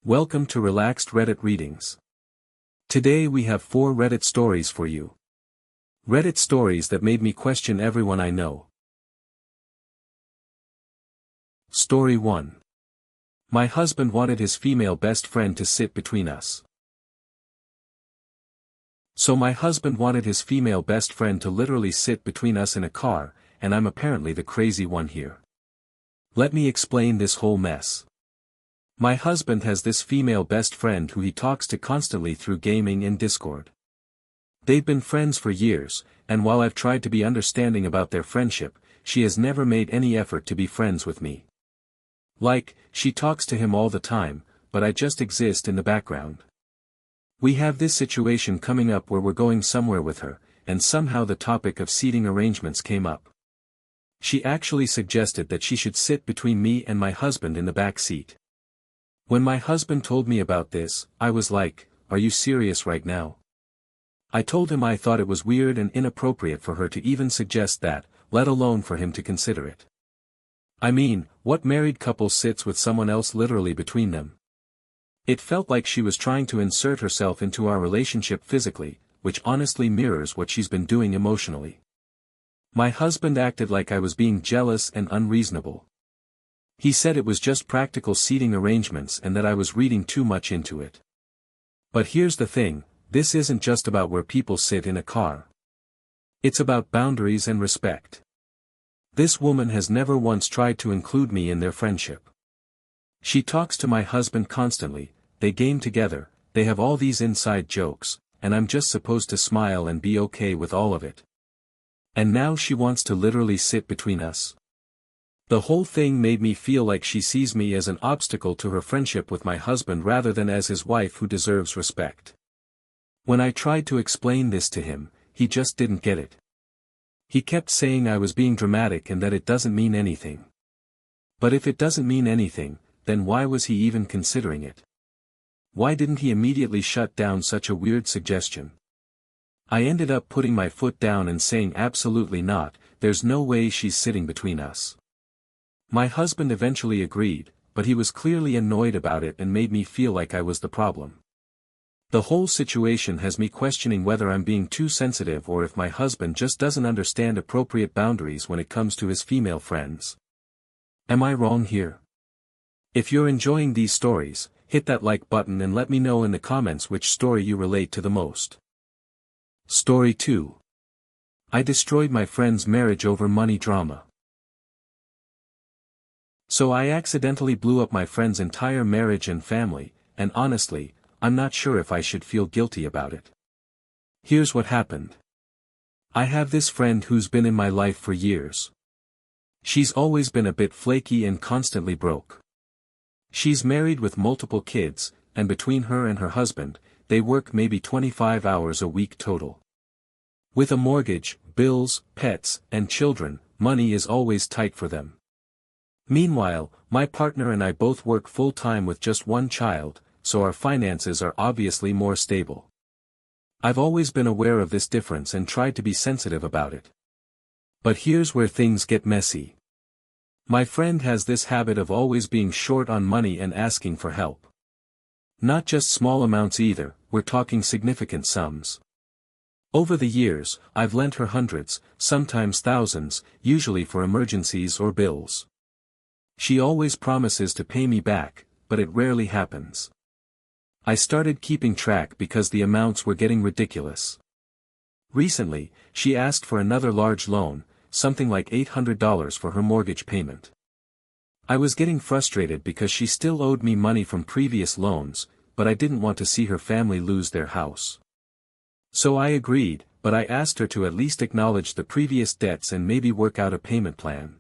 Welcome to Relaxed Reddit Readings. Today we have 4 Reddit stories for you. Reddit stories that made me question everyone I know. Story 1. My husband wanted his female best friend to sit between us. So my husband wanted his female best friend to literally sit between us in a car, and I'm apparently the crazy one here. Let me explain this whole mess. My husband has this female best friend who he talks to constantly through gaming and Discord. They've been friends for years, and while I've tried to be understanding about their friendship, she has never made any effort to be friends with me. Like, she talks to him all the time, but I just exist in the background. We have this situation coming up where we're going somewhere with her, and somehow the topic of seating arrangements came up. She actually suggested that she should sit between me and my husband in the back seat. When my husband told me about this, I was like, "Are you serious right now?" I told him I thought it was weird and inappropriate for her to even suggest that, let alone for him to consider it. I mean, what married couple sits with someone else literally between them? It felt like she was trying to insert herself into our relationship physically, which honestly mirrors what she's been doing emotionally. My husband acted like I was being jealous and unreasonable. He said it was just practical seating arrangements and that I was reading too much into it. But here's the thing, this isn't just about where people sit in a car. It's about boundaries and respect. This woman has never once tried to include me in their friendship. She talks to my husband constantly, they game together, they have all these inside jokes, and I'm just supposed to smile and be okay with all of it. And now she wants to literally sit between us. The whole thing made me feel like she sees me as an obstacle to her friendship with my husband rather than as his wife who deserves respect. When I tried to explain this to him, he just didn't get it. He kept saying I was being dramatic and that it doesn't mean anything. But if it doesn't mean anything, then why was he even considering it? Why didn't he immediately shut down such a weird suggestion? I ended up putting my foot down and saying absolutely not, there's no way she's sitting between us. My husband eventually agreed, but he was clearly annoyed about it and made me feel like I was the problem. The whole situation has me questioning whether I'm being too sensitive or if my husband just doesn't understand appropriate boundaries when it comes to his female friends. Am I wrong here? If you're enjoying these stories, hit that like button and let me know in the comments which story you relate to the most. Story 2. I destroyed my friend's marriage over money drama. So I accidentally blew up my friend's entire marriage and family, and honestly, I'm not sure if I should feel guilty about it. Here's what happened. I have this friend who's been in my life for years. She's always been a bit flaky and constantly broke. She's married with multiple kids, and between her and her husband, they work maybe 25 hours a week total. With a mortgage, bills, pets, and children, money is always tight for them. Meanwhile, my partner and I both work full-time with just one child, so our finances are obviously more stable. I've always been aware of this difference and tried to be sensitive about it. But here's where things get messy. My friend has this habit of always being short on money and asking for help. Not just small amounts either, we're talking significant sums. Over the years, I've lent her hundreds, sometimes thousands, usually for emergencies or bills. She always promises to pay me back, but it rarely happens. I started keeping track because the amounts were getting ridiculous. Recently, she asked for another large loan, something like $800 for her mortgage payment. I was getting frustrated because she still owed me money from previous loans, but I didn't want to see her family lose their house. So I agreed, but I asked her to at least acknowledge the previous debts and maybe work out a payment plan.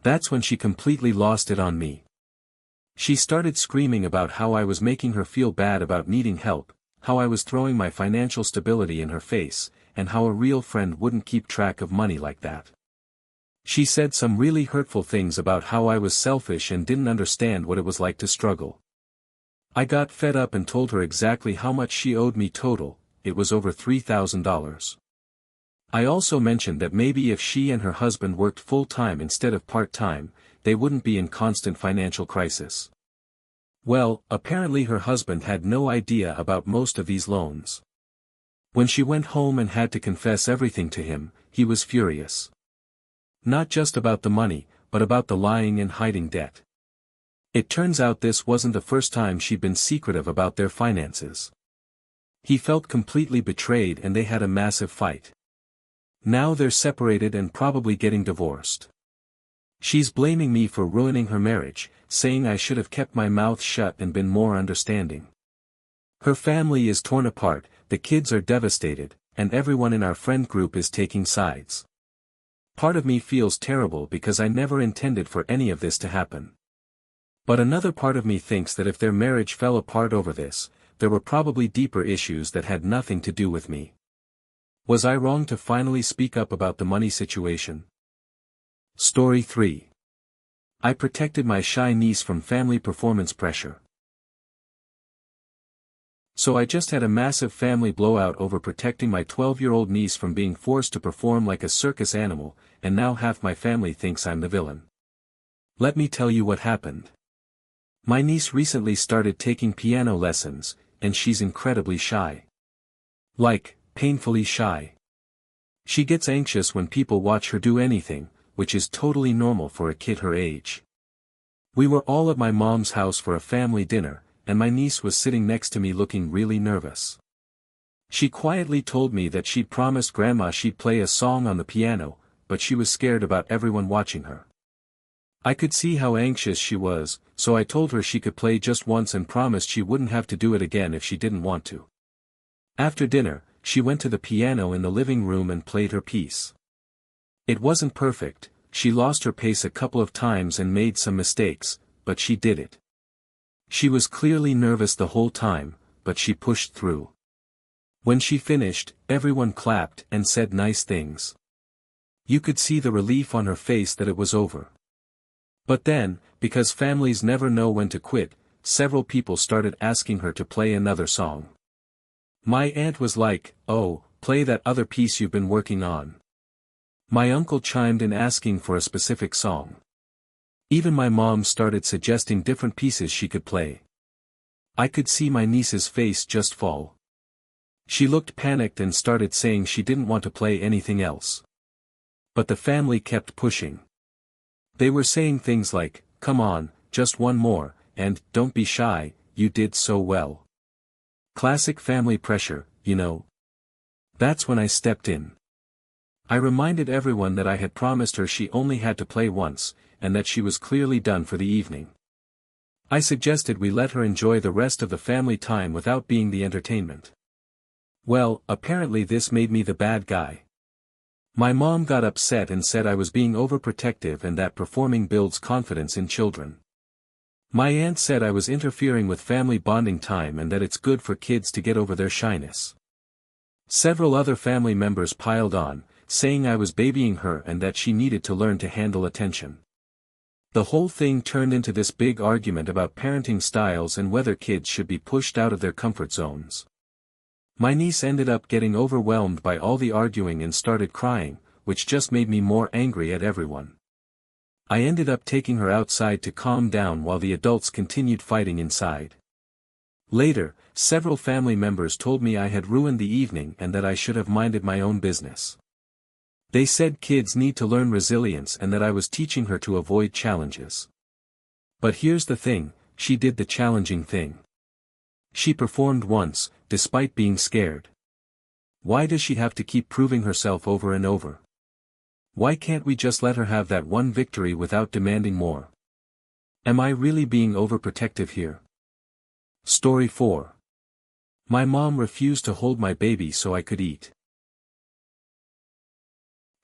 That's when she completely lost it on me. She started screaming about how I was making her feel bad about needing help, how I was throwing my financial stability in her face, and how a real friend wouldn't keep track of money like that. She said some really hurtful things about how I was selfish and didn't understand what it was like to struggle. I got fed up and told her exactly how much she owed me total, it was over $3,000. I also mentioned that maybe if she and her husband worked full-time instead of part-time, they wouldn't be in constant financial crisis. Well, apparently her husband had no idea about most of these loans. When she went home and had to confess everything to him, he was furious. Not just about the money, but about the lying and hiding debt. It turns out this wasn't the first time she'd been secretive about their finances. He felt completely betrayed and they had a massive fight. Now they're separated and probably getting divorced. She's blaming me for ruining her marriage, saying I should have kept my mouth shut and been more understanding. Her family is torn apart, the kids are devastated, and everyone in our friend group is taking sides. Part of me feels terrible because I never intended for any of this to happen. But another part of me thinks that if their marriage fell apart over this, there were probably deeper issues that had nothing to do with me. Was I wrong to finally speak up about the money situation? Story 3. I protected my shy niece from family performance pressure. So I just had a massive family blowout over protecting my 12-year-old niece from being forced to perform like a circus animal, and now half my family thinks I'm the villain. Let me tell you what happened. My niece recently started taking piano lessons, and she's incredibly shy. Like, painfully shy. She gets anxious when people watch her do anything, which is totally normal for a kid her age. We were all at my mom's house for a family dinner, and my niece was sitting next to me looking really nervous. She quietly told me that she'd promised Grandma she'd play a song on the piano, but she was scared about everyone watching her. I could see how anxious she was, so I told her she could play just once and promised she wouldn't have to do it again if she didn't want to. After dinner, she went to the piano in the living room and played her piece. It wasn't perfect, she lost her pace a couple of times and made some mistakes, but she did it. She was clearly nervous the whole time, but she pushed through. When she finished, everyone clapped and said nice things. You could see the relief on her face that it was over. But then, because families never know when to quit, several people started asking her to play another song. My aunt was like, "Oh, play that other piece you've been working on." My uncle chimed in asking for a specific song. Even my mom started suggesting different pieces she could play. I could see my niece's face just fall. She looked panicked and started saying she didn't want to play anything else. But the family kept pushing. They were saying things like, "Come on, just one more," and "Don't be shy, you did so well." Classic family pressure, you know. That's when I stepped in. I reminded everyone that I had promised her she only had to play once, and that she was clearly done for the evening. I suggested we let her enjoy the rest of the family time without being the entertainment. Well, apparently this made me the bad guy. My mom got upset and said I was being overprotective and that performing builds confidence in children. My aunt said I was interfering with family bonding time and that it's good for kids to get over their shyness. Several other family members piled on, saying I was babying her and that she needed to learn to handle attention. The whole thing turned into this big argument about parenting styles and whether kids should be pushed out of their comfort zones. My niece ended up getting overwhelmed by all the arguing and started crying, which just made me more angry at everyone. I ended up taking her outside to calm down while the adults continued fighting inside. Later, several family members told me I had ruined the evening and that I should have minded my own business. They said kids need to learn resilience and that I was teaching her to avoid challenges. But here's the thing, she did the challenging thing. She performed once, despite being scared. Why does she have to keep proving herself over and over? Why can't we just let her have that one victory without demanding more? Am I really being overprotective here? Story 4. My mom refused to hold my baby so I could eat.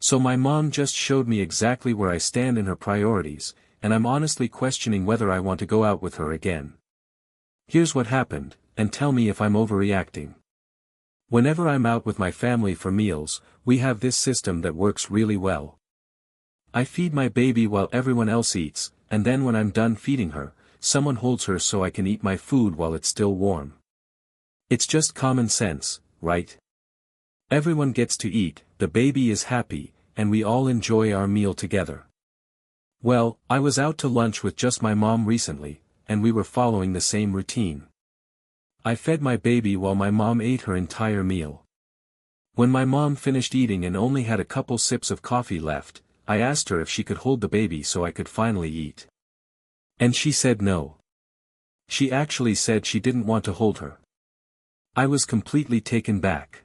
So my mom just showed me exactly where I stand in her priorities, and I'm honestly questioning whether I want to go out with her again. Here's what happened, and tell me if I'm overreacting. Whenever I'm out with my family for meals, we have this system that works really well. I feed my baby while everyone else eats, and then when I'm done feeding her, someone holds her so I can eat my food while it's still warm. It's just common sense, right? Everyone gets to eat, the baby is happy, and we all enjoy our meal together. Well, I was out to lunch with just my mom recently, and we were following the same routine. I fed my baby while my mom ate her entire meal. When my mom finished eating and only had a couple sips of coffee left, I asked her if she could hold the baby so I could finally eat. And she said no. She actually said she didn't want to hold her. I was completely taken back.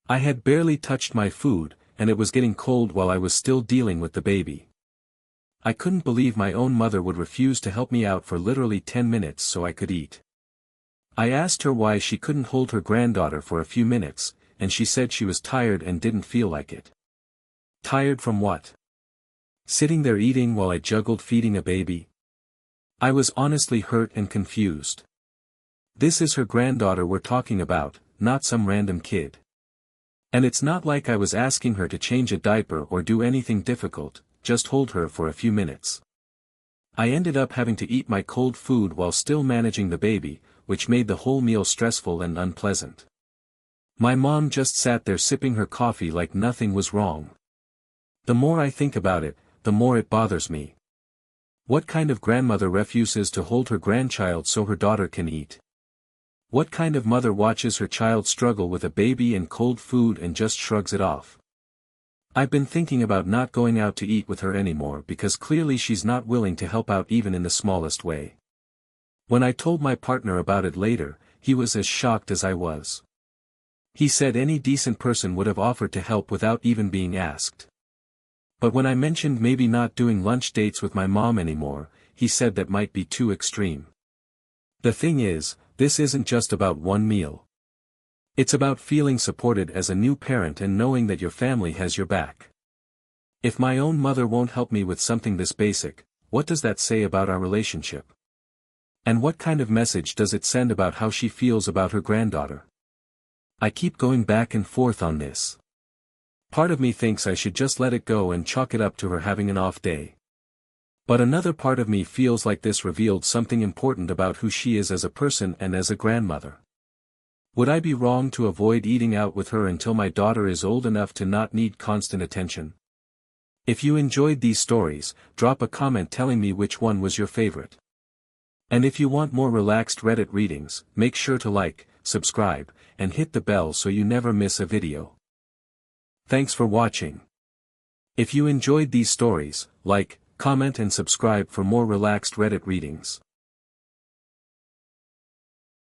I had barely touched my food, and it was getting cold while I was still dealing with the baby. I couldn't believe my own mother would refuse to help me out for literally 10 minutes so I could eat. I asked her why she couldn't hold her granddaughter for a few minutes, and she said she was tired and didn't feel like it. Tired from what? Sitting there eating while I juggled feeding a baby? I was honestly hurt and confused. This is her granddaughter we're talking about, not some random kid. And it's not like I was asking her to change a diaper or do anything difficult, just hold her for a few minutes. I ended up having to eat my cold food while still managing the baby, which made the whole meal stressful and unpleasant. My mom just sat there sipping her coffee like nothing was wrong. The more I think about it, the more it bothers me. What kind of grandmother refuses to hold her grandchild so her daughter can eat? What kind of mother watches her child struggle with a baby and cold food and just shrugs it off? I've been thinking about not going out to eat with her anymore because clearly she's not willing to help out even in the smallest way. When I told my partner about it later, he was as shocked as I was. He said any decent person would have offered to help without even being asked. But when I mentioned maybe not doing lunch dates with my mom anymore, he said that might be too extreme. The thing is, this isn't just about one meal. It's about feeling supported as a new parent and knowing that your family has your back. If my own mother won't help me with something this basic, what does that say about our relationship? And what kind of message does it send about how she feels about her granddaughter? I keep going back and forth on this. Part of me thinks I should just let it go and chalk it up to her having an off day. But another part of me feels like this revealed something important about who she is as a person and as a grandmother. Would I be wrong to avoid eating out with her until my daughter is old enough to not need constant attention? If you enjoyed these stories, drop a comment telling me which one was your favorite. And if you want more relaxed Reddit readings, make sure to like, subscribe, and hit the bell so you never miss a video. Thanks for watching. If you enjoyed these stories, like, comment and subscribe for more relaxed Reddit readings.